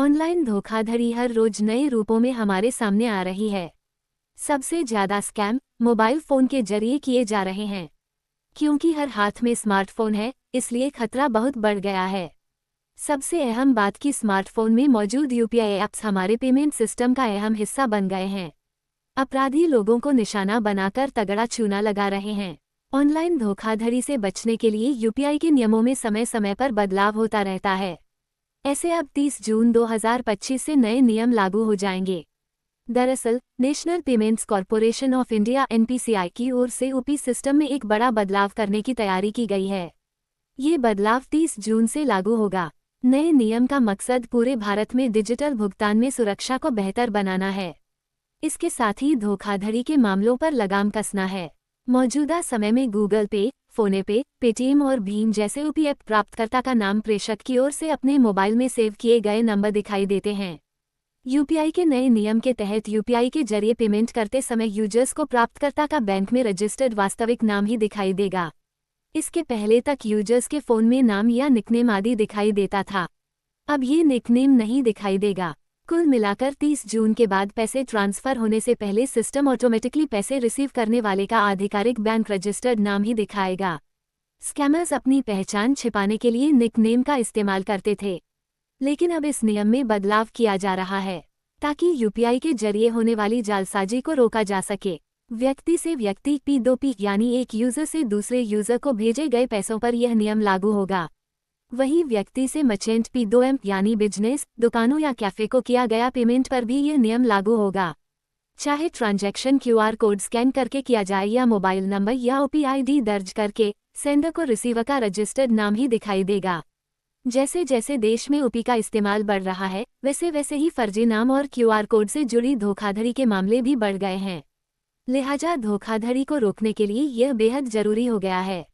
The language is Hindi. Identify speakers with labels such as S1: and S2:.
S1: ऑनलाइन धोखाधड़ी हर रोज नए रूपों में हमारे सामने आ रही है। सबसे ज्यादा स्कैम मोबाइल फोन के जरिए किए जा रहे हैं। क्योंकि हर हाथ में स्मार्टफोन है, इसलिए खतरा बहुत बढ़ गया है। सबसे अहम बात कि स्मार्टफोन में मौजूद यूपीआई ऐप्स हमारे पेमेंट सिस्टम का अहम हिस्सा बन गए हैं। अपराधी लोगों को निशाना बनाकर तगड़ा चूना लगा रहे हैं। ऑनलाइन धोखाधड़ी से बचने के लिए यूपीआई के नियमों में समय समय पर बदलाव होता रहता है। ऐसे अब 30 जून 2025 से नए नियम लागू हो जाएंगे। दरअसल national payments corporation of India NPCI की ओर से यूपी सिस्टम में एक बड़ा बदलाव करने की तैयारी की गई है। ये बदलाव 30 जून से लागू होगा। नए नियम का मकसद पूरे भारत में डिजिटल भुगतान में सुरक्षा को बेहतर बनाना है। इसके साथ ही धोखाधड़ी के मामलों पर लगाम कसना है। मौजूदा समय में गूगल पे, फोनपे, पेटीएम और भीम जैसे यूपी ऐप प्राप्तकर्ता का नाम प्रेषक की ओर से अपने मोबाइल में सेव किए गए नंबर दिखाई देते हैं। यूपीआई के नए नियम के तहत यूपीआई के जरिए पेमेंट करते समय यूजर्स को प्राप्तकर्ता का बैंक में रजिस्टर्ड वास्तविक नाम ही दिखाई देगा। इसके पहले तक यूजर्स के फ़ोन में नाम या निकनेम आदि दिखाई देता था। अब ये निकनेम नहीं दिखाई देगा। कुल मिलाकर 30 जून के बाद पैसे ट्रांसफर होने से पहले सिस्टम ऑटोमेटिकली पैसे रिसीव करने वाले का आधिकारिक बैंक रजिस्टर्ड नाम ही दिखाएगा। स्कैमर्स अपनी पहचान छिपाने के लिए निकनेम का इस्तेमाल करते थे, लेकिन अब इस नियम में बदलाव किया जा रहा है ताकि यूपीआई के जरिए होने वाली जालसाजी को रोका जा सके। व्यक्ति से व्यक्ति P2P यानी एक यूजर से दूसरे यूजर को भेजे गए पैसों पर यह नियम लागू होगा। वहीं व्यक्ति से मर्चेंट P2M यानी बिजनेस, दुकानों या कैफे को किया गया पेमेंट पर भी यह नियम लागू होगा। चाहे ट्रांजैक्शन QR कोड स्कैन करके किया जाए या मोबाइल नंबर या OPID दर्ज करके, सेंडर को रिसीवर का रजिस्टर्ड नाम ही दिखाई देगा। जैसे जैसे देश में यूपी का इस्तेमाल बढ़ रहा है, वैसे वैसे ही फर्जी नाम और QR कोड से जुड़ी धोखाधड़ी के मामले भी बढ़ गए हैं। लिहाजा धोखाधड़ी को रोकने के लिए यह बेहद जरूरी हो गया है।